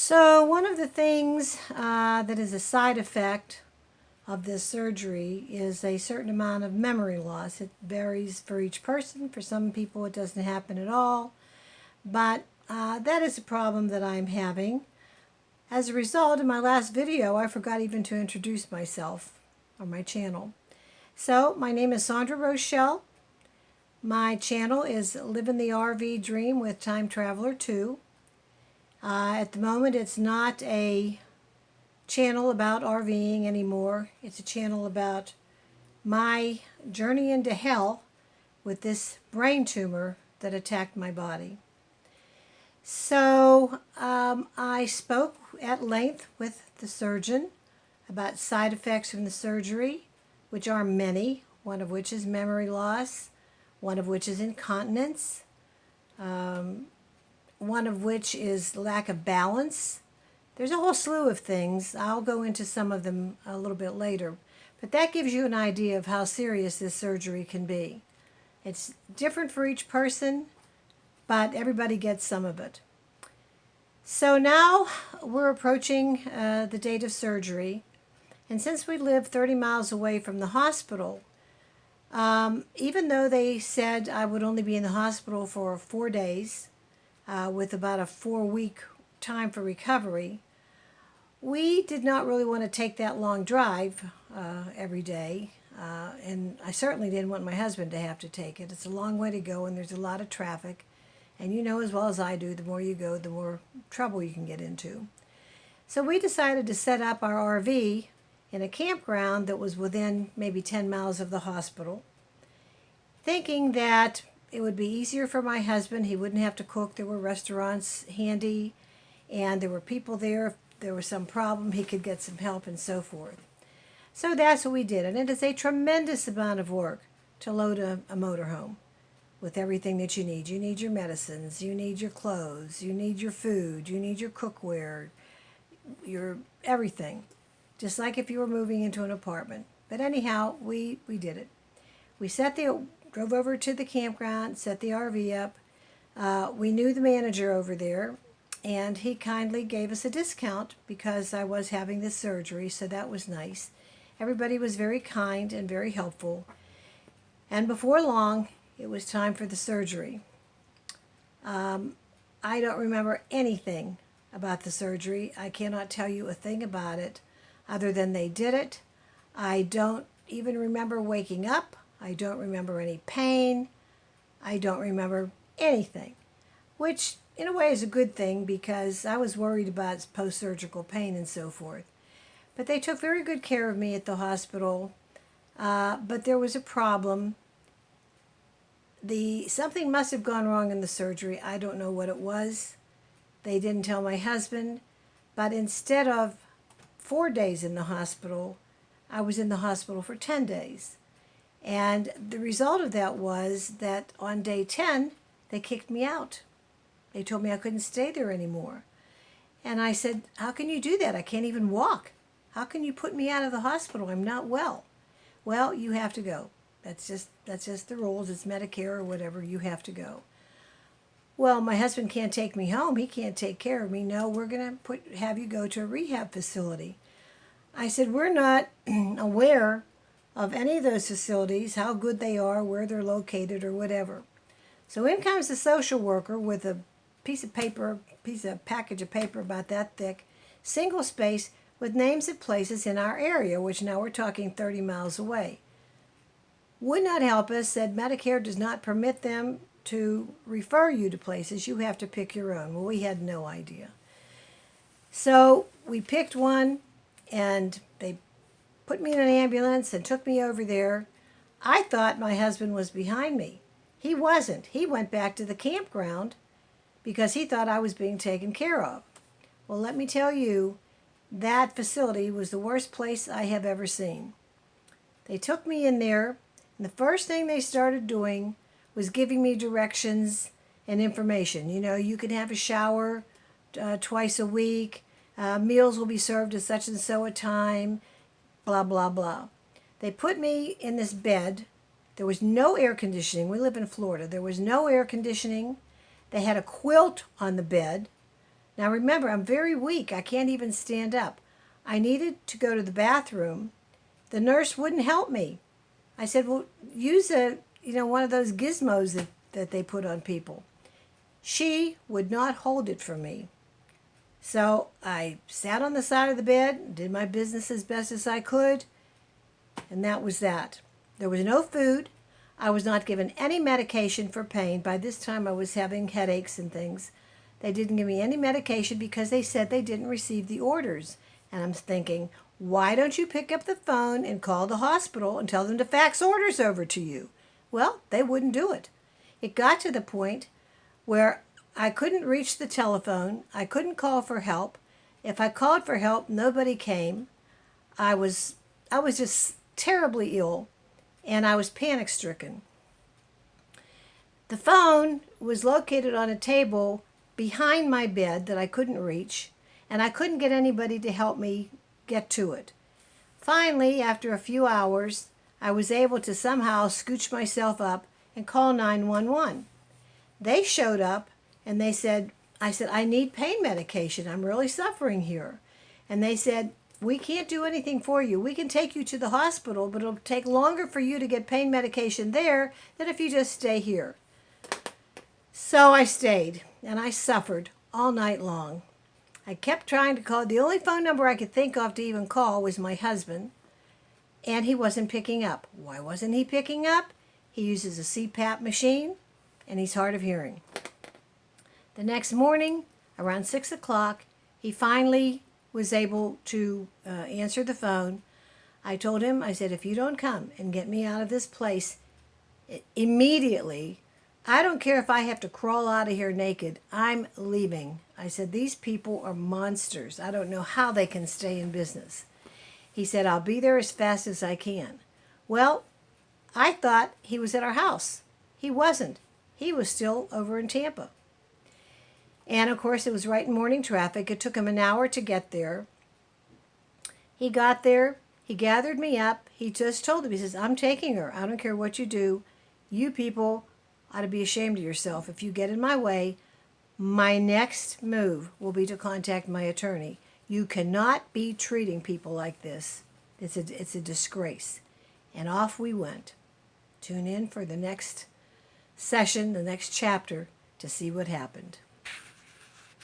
So one of the things that is a side effect of this surgery is a certain amount of memory loss. It varies for each person. For some people it doesn't happen at all, but that is a problem that I'm having. As a result, in my last video, I forgot even to introduce myself or my channel. So my name is Sandra Rochelle. My channel is Living the RV Dream with Time Traveler 2. At the moment, it's not a channel about RVing anymore. It's a channel about my journey into hell with this brain tumor that attacked my body. So I spoke at length with the surgeon about side effects from the surgery, which are many, one of which is memory loss, one of which is incontinence, one of which is lack of balance. There's a whole slew of things. I'll go into some of them a little bit later. But that gives you an idea of how serious this surgery can be. It's different for each person, but everybody gets some of it. So now we're approaching the date of surgery. And since we live 30 miles away from the hospital, even though they said I would only be in the hospital for 4 days, with about a 4-week time for recovery, we did not really want to take that long drive every day, and I certainly didn't want my husband to have to take it. It's a long way to go, and there's a lot of traffic, and you know as well as I do, the more you go, the more trouble you can get into. So we decided to set up our RV in a campground that was within maybe 10 miles of the hospital, thinking that it would be easier for my husband. He wouldn't have to cook. There were restaurants handy, and there were people there. If there was some problem, he could get some help and so forth. So that's what we did, and it is a tremendous amount of work to load a motorhome with everything that you need. You need your medicines, you need your clothes, you need your food, you need your cookware, your everything, just like if you were moving into an apartment. But anyhow, we did it. We drove over to the campground, set the RV up. We knew the manager over there, and he kindly gave us a discount because I was having this surgery, so that was nice. Everybody was very kind and very helpful. And before long, it was time for the surgery. I don't remember anything about the surgery. I cannot tell you a thing about it other than they did it. I don't even remember waking up. I don't remember any pain. I don't remember anything, which in a way is a good thing because I was worried about post-surgical pain and so forth. But they took very good care of me at the hospital, but there was a problem. Something must have gone wrong in the surgery. I don't know what it was. They didn't tell my husband, but instead of 4 days in the hospital, I was in the hospital for 10 days. And the result of that was that on day 10, they kicked me out. They told me I couldn't stay there anymore. And I said, how can you do that? I can't even walk. How can you put me out of the hospital? I'm not well. Well, you have to go. That's just the rules. It's Medicare or whatever. You have to go. Well, my husband can't take me home. He can't take care of me. No, we're going to have you go to a rehab facility. I said, we're not aware of any of those facilities, how good they are, where they're located, or whatever. So in comes the social worker with a package of paper about that thick, single space with names of places in our area, which now we're talking 30 miles away. Would not help us, said Medicare does not permit them to refer you to places. You have to pick your own. Well, we had no idea. So we picked one, and they put me in an ambulance and took me over there. I thought my husband was behind me. He wasn't. He went back to the campground because he thought I was being taken care of. Well, let me tell you, that facility was the worst place I have ever seen. They took me in there, and the first thing they started doing was giving me directions and information. You know, you can have a shower twice a week. Meals will be served at such and so a time. Blah, blah, blah. They put me in this bed. There was no air conditioning. We live in Florida. There was no air conditioning. They had a quilt on the bed. Now remember, I'm very weak. I can't even stand up. I needed to go to the bathroom. The nurse wouldn't help me. I said, well, use one of those gizmos that they put on people. She would not hold it for me. So I sat on the side of the bed, did my business as best as I could, and that was that. There was no food. I was not given any medication for pain. By this time I was having headaches and things. They didn't give me any medication because they said they didn't receive the orders. And I'm thinking, why don't you pick up the phone and call the hospital and tell them to fax orders over to you? Well, they wouldn't do it. It got to the point where I couldn't reach the telephone. I couldn't call for help. If I called for help, nobody came. I was just terribly ill, and I was panic-stricken. The phone was located on a table behind my bed that I couldn't reach, and I couldn't get anybody to help me get to it. Finally, after a few hours, I was able to somehow scooch myself up and call 911. They showed up, and I said, I need pain medication. I'm really suffering here. And they said, we can't do anything for you. We can take you to the hospital, but it'll take longer for you to get pain medication there than if you just stay here. So I stayed, and I suffered all night long. I kept trying to call. The only phone number I could think of to even call was my husband, and he wasn't picking up. Why wasn't he picking up? He uses a CPAP machine, and he's hard of hearing. The next morning, around 6 o'clock, he finally was able to answer the phone. I told him, I said, if you don't come and get me out of this place immediately, I don't care if I have to crawl out of here naked. I'm leaving. I said, these people are monsters. I don't know how they can stay in business. He said, I'll be there as fast as I can. Well, I thought he was at our house. He wasn't. He was still over in Tampa. And of course, it was right in morning traffic. It took him an hour to get there. He got there. He gathered me up. He just told him, he says, I'm taking her. I don't care what you do. You people ought to be ashamed of yourself. If you get in my way, my next move will be to contact my attorney. You cannot be treating people like this. It's a disgrace. And off we went. Tune in for the next session, the next chapter, to see what happened.